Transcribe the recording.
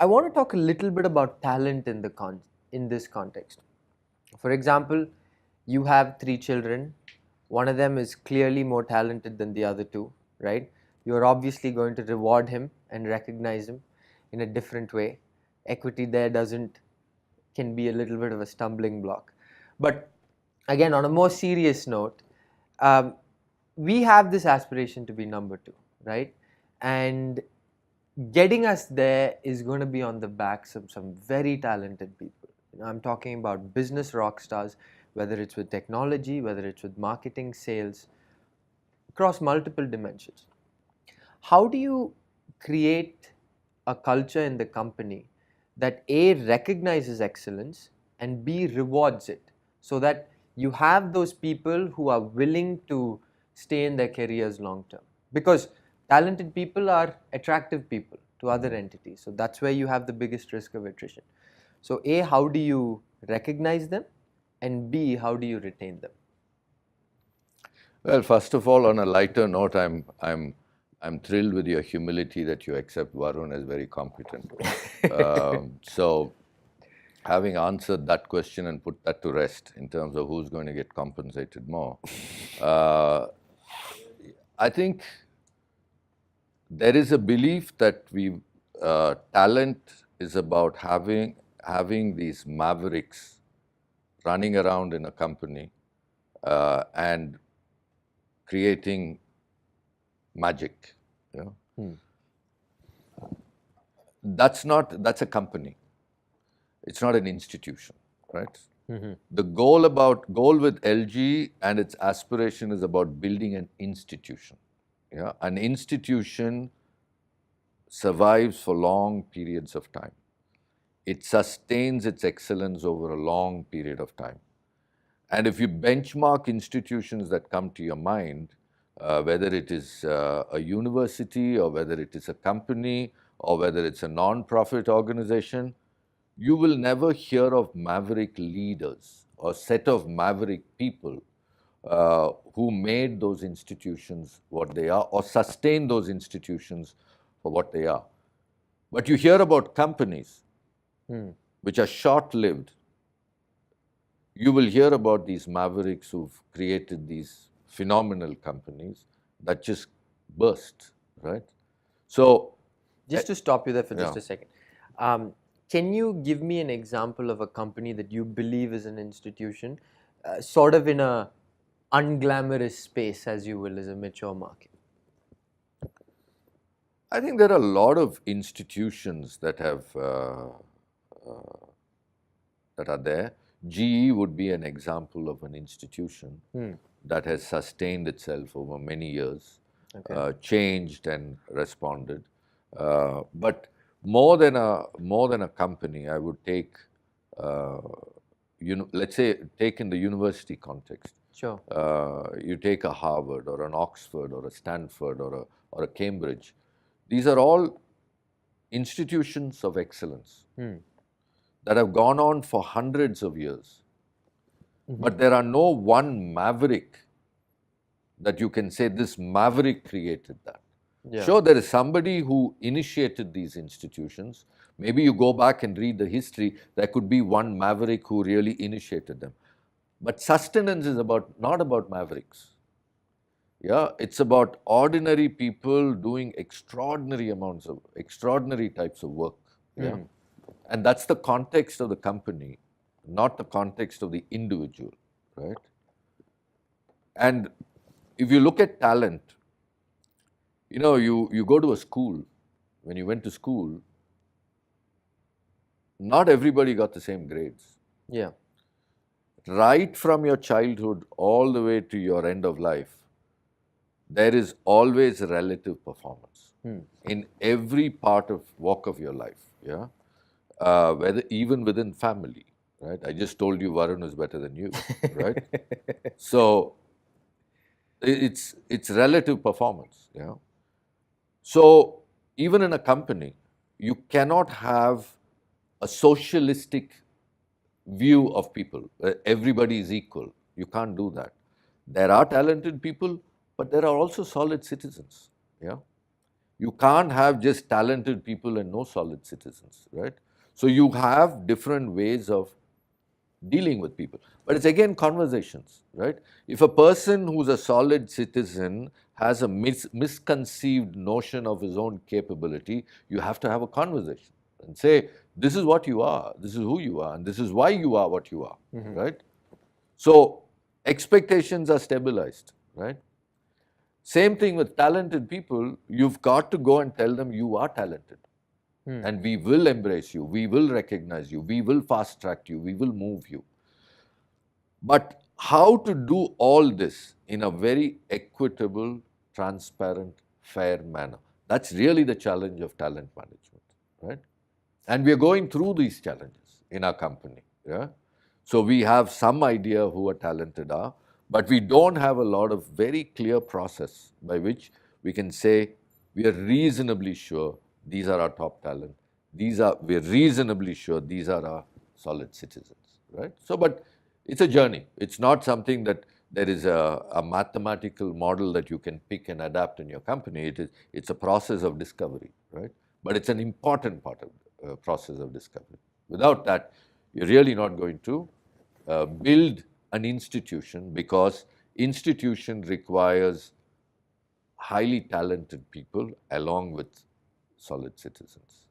I want to talk a little bit about talent in this context. For example, you have 3 children. One of them is clearly more talented than the other two, right? You're obviously going to reward him and recognize him in a different way. Equity there doesn't can be a little bit of a stumbling block. But again, on a more serious note, um, we have this aspiration to be number two, right? And getting us there is going to be on the backs of some very talented people. I'm talking about business rock stars, whether it's with technology, whether it's with marketing, sales, across multiple dimensions. How do you create a culture in the company that A, recognizes excellence, and B, rewards it, so that you have those people who are willing to stay in their careers long term? Because talented people are attractive people to other entities, so that's where you have the biggest risk of attrition. So A, how do you recognize them, and B, how do you retain them? Well, first of all, on a lighter note, I'm thrilled with your humility that you accept Varun as very competent. So, having answered that question and put that to rest in terms of who's going to get compensated more, I think there is a belief that talent is about having these mavericks running around in a company and creating magic. You know? That's a company. It's not an institution, right? The goal with ELGi and its aspiration is about building an institution. Yeah, an institution survives for long periods of time. It sustains its excellence over a long period of time. And if you benchmark institutions that come to your mind, whether it is a university or whether it is a company or whether it's a non-profit organization, you will never hear of maverick leaders or set of maverick people who made those institutions what they are or sustain those institutions for what they are. But you hear about companies which are short-lived. You will hear about these mavericks who've created these phenomenal companies that just burst, right? So, just to stop you there for just a second, can you give me an example of a company that you believe is an institution, sort of in a unglamorous space, as you will, as a mature market? I think there are a lot of institutions that are there. GE would be an example of an institution that has sustained itself over many years, changed and responded. But more than a company, I would take, let's say, take in the university context. Sure. You take a Harvard or an Oxford or a Stanford or a Cambridge. These are all institutions of excellence that have gone on for hundreds of years. But there are no one maverick that you can say this maverick created that. Yeah. Sure, there is somebody who initiated these institutions. Maybe you go back and read the history, there could be one maverick who really initiated them. But sustenance is not about mavericks. Yeah, it's about ordinary people doing extraordinary types of work. Yeah. And that's the context of the company, not the context of the individual, right? And if you look at talent, you go to a school. When you went to school, not everybody got the same grades. Yeah. Right from your childhood all the way to your end of life, there is always relative performance in every walk of your life. Yeah. Whether even within family, right? I just told you Varun is better than you, right? So it's relative performance. Yeah. So even in a company, you cannot have a socialistic view of people. Everybody is equal. You can't do that. There are talented people, but there are also solid citizens. Yeah. You can't have just talented people and no solid citizens, right? So you have different ways of dealing with people. But it's again conversations, right? If a person who's a solid citizen has a misconceived notion of his own capability, you have to have a conversation and say, this is what you are, this is who you are, and this is why you are what you are, right? So expectations are stabilized, right? Same thing with talented people. You've got to go and tell them you are talented. And we will embrace you, we will recognize you, we will fast track you, we will move you. But how to do all this in a very equitable, transparent, fair manner? That's really the challenge of talent management, right? And we are going through these challenges in our company. Yeah? So we have some idea who our talented are, but we don't have a lot of very clear process by which we can say we are reasonably sure these are our top talent. We're reasonably sure these are our solid citizens, right? So, but it's a journey. It's not something that there is a mathematical model that you can pick and adapt in your company. It's a process of discovery, right? But it's an important part of the process of discovery. Without that, you're really not going to build an institution, because institution requires highly talented people along with solid citizens.